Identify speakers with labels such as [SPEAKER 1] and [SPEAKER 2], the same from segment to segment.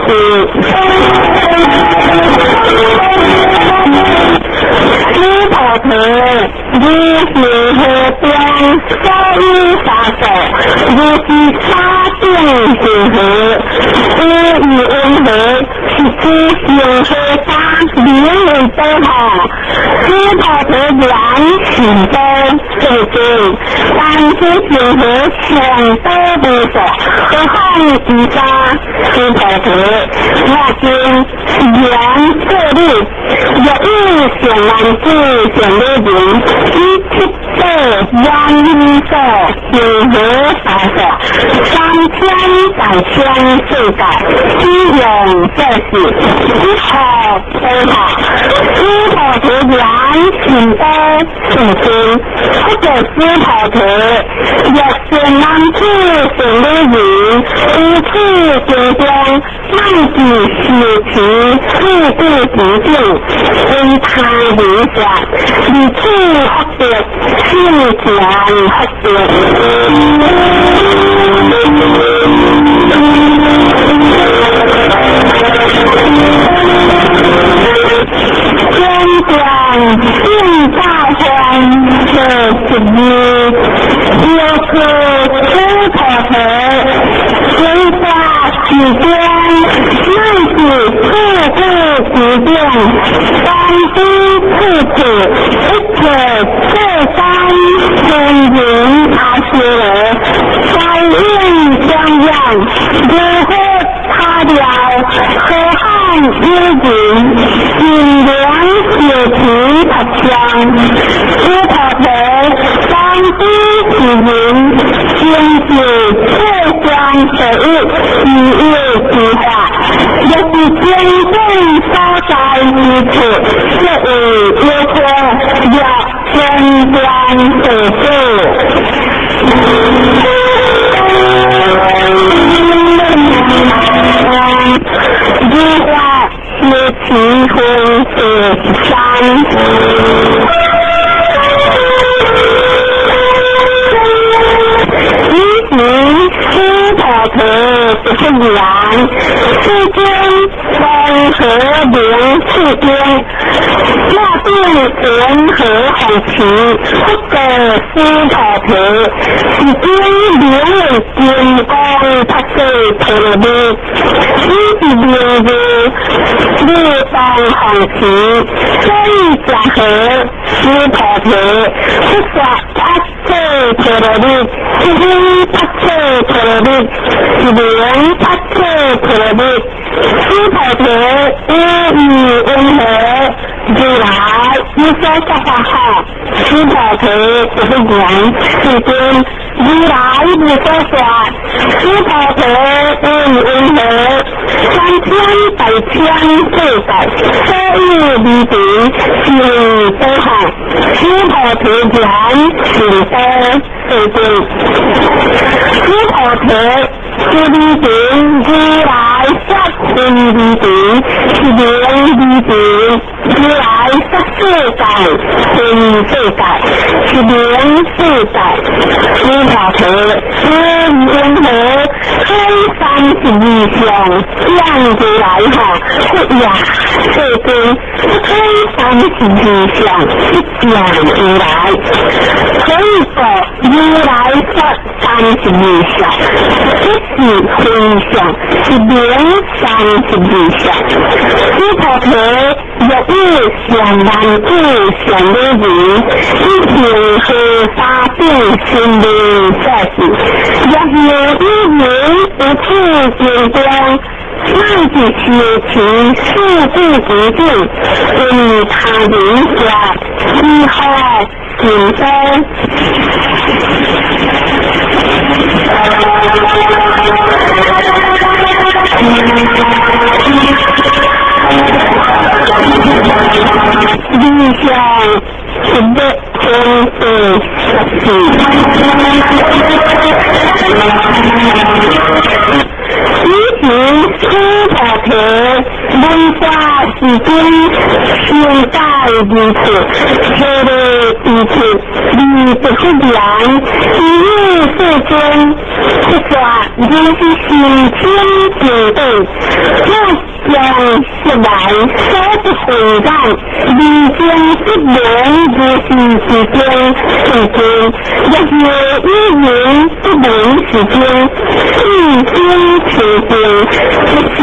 [SPEAKER 1] 师婆婆，你是何边所以发作？你是沙定是何？你以为何？是知行何当？你为多好？师婆婆原是多对对，但是行何全都不错，何况其他师婆婆，我今原这里有意显然是显内容，一七的原因所行何法所3000世界，应用这是一好非好，师婆婆原是多是经，或者师婆婆若显然是显内容，一次行中慢子事情事故行径，因他理想，以次获得心全获得。天光进大荒的旨意，就是师婆婆文化时间，慢子处处不变，当机处处一可这三天云他学了，该应相样，如何他了河汉幽灵，引良血皮的枪，师婆婆当机起云，先是浙江的一月计划，也是真正所在之处，这为约说要真光的事。计划是提婚的3。师婆婆不是缘，世间风和灵世间，那定人和红旗，不个师婆婆，是经灵金光他是婆的，一灵日日当红旗，所以讲和师婆婆，是说他是婆的，是因他是婆的。是灵他是婆的，师婆婆以温和如来，你说这话好，师婆婆不是人，是经如来不说话，师婆婆以温和3800世界，所以离别是都好，师婆婆人是多是经，师婆婆。是离别如来说是离别，是灵离别，如来说世界是世界，是灵世界，师婆婆是温和，开32相，让如来哈，不呀，这经开32相，一讲如来，可以说如来说32相。是分享，是灵32相。师婆婆有意想难故想的人，一行和发定心灵在事，若有一人不去见光。慢子学情事故不定，因他人下以后谨慎。理想是的真的一行师婆婆文化是经是应该如此，这个彼此你不是人，一日世间，是说人是心天平等，这将是来所不回转，离间不能如是之间，时间也有一人不能时间，一心持定，一心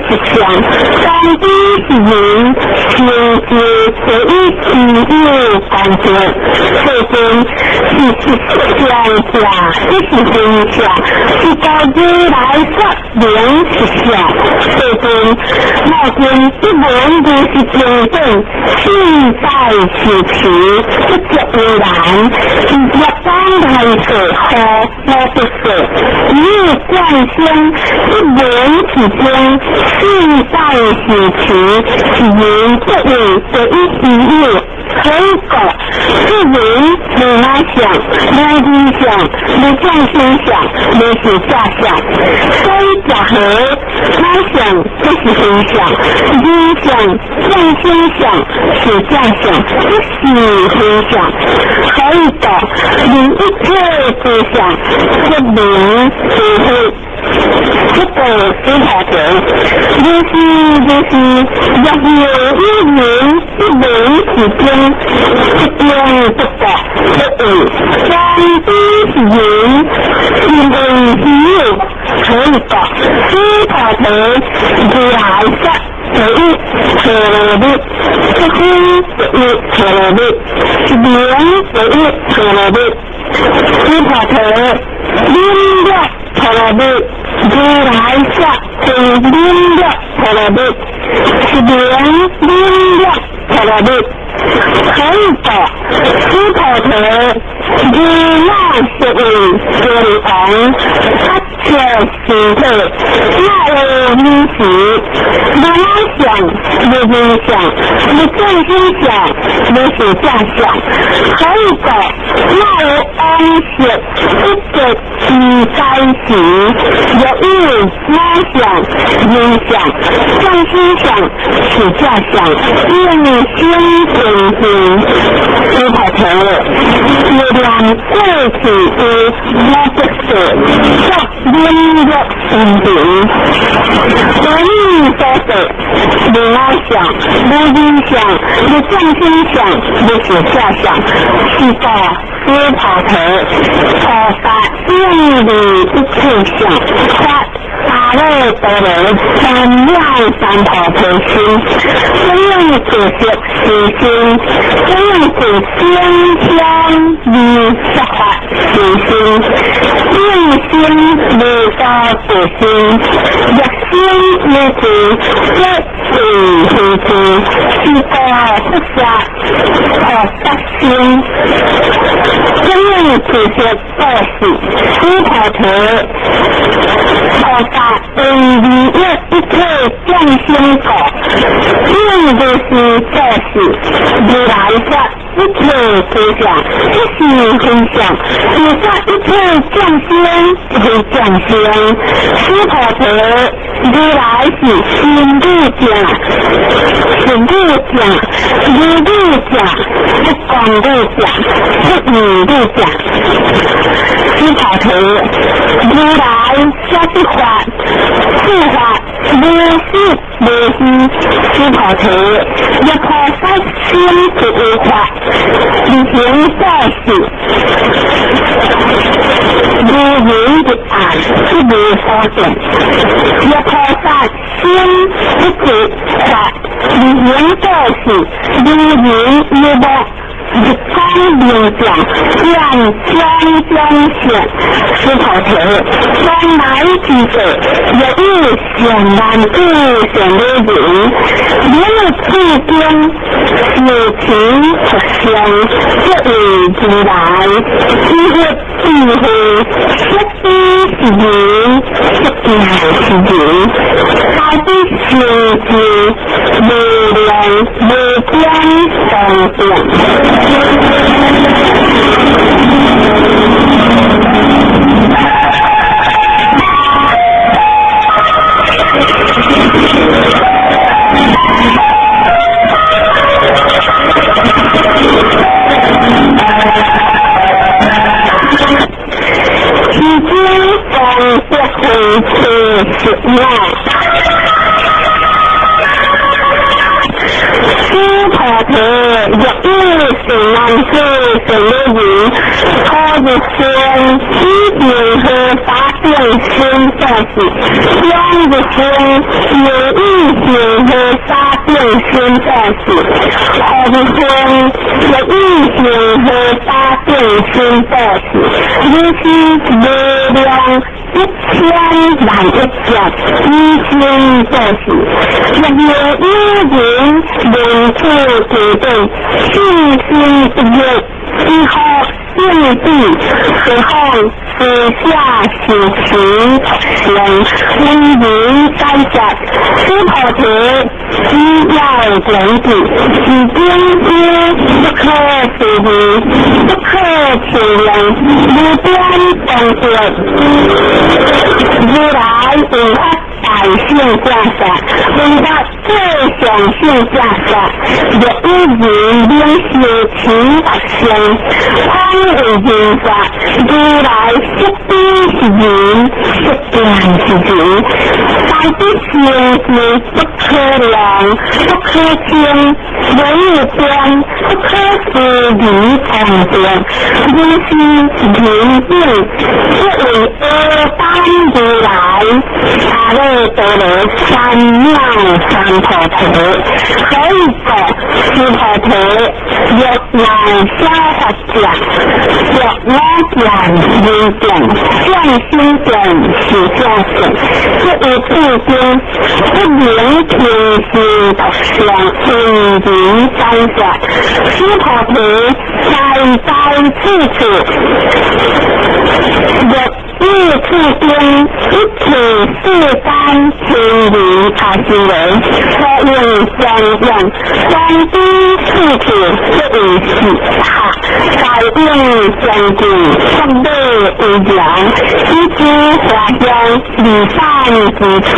[SPEAKER 1] 是想，当地是人，心之所以体有感觉，这边是想下，这是分享，是到未来说明是想，这边那边不能如是平等，现在是持，不着未来，是一般来说和我不是，一贯先不能是间，现在是持，是人不有的一体有。可以搞，是人你来想，来理想，你这样心想，你是假想，所以假和来想就是分享，理想这心想是假想，不是分享，可以搞，你一切思想，不能不会。这个思考者，就是要有一人不能之间，不变不改，不有相对是人，因为只有可以的思考者，就还是可以可的，是心可以可的，是人可以可的，思考者力量可的。未来下是力量出来的，是人力量出来的，可以的。思考者你那是为健康，他却是对那有理解，你来想，你理想，你真心想，你是这样想，可以的。那有安息，一个你在一起。有一拉想、影响、向心想、是这样想，愿心平平，思考成了，月亮过去的那个是叫音乐平平，所以说是你拉想、你影响、你向心想、你是这样想，是个思考成，把心里一切想。大类的人三量三跑培训，这样子是实心，这样子先香与实法实心，用心与发实心，一心与子一体实心，是个不下得心，这样子是个是思考者。把一切降心搞，并不是这是未来的一切思想，一起分享，以下一切降心是降心，思考者未来是心地讲，心地讲，理地讲，不光地讲，不语地讲，思考者未来下一法。是法，无是无是，思考者一颗心是无法，以前在是无人的爱是无所见，一颗心不是法，以前在是无人无望。一方面讲，将选思考者，将来之者有意显然自选的人，连之间有情可相，这为之来，一个智慧，一是人，一是人，他的心智力量无边上变。是实爱。师婆提若意是难事是女人，可以先一定是发定心的事，两个心有意识是发定心的事，可以先有意识是发定心的事，你是力量1000万1件一心的事，若有一人能处决定信心不灭，以后定地时候时下时时人因缘该着师婆提只要讲解是经知不可思议不可形容无边动作如来无法百姓驾驶为了最想性驾驶有一人领受其百姓宽为人法如来识地是人识量是人大的性是不可量不可轻无边不可思议旁边如是人定这为单如来他的得了3妙3菩提，可以说是菩提若来消法讲，若来讲是讲，向心讲是教训，这一次经不明平心向因缘三者，是菩提在处处。若一次经一起世间情理他行为，可用相用，相逼处处这一是他，该用相境相对无量，一知华香离散之处。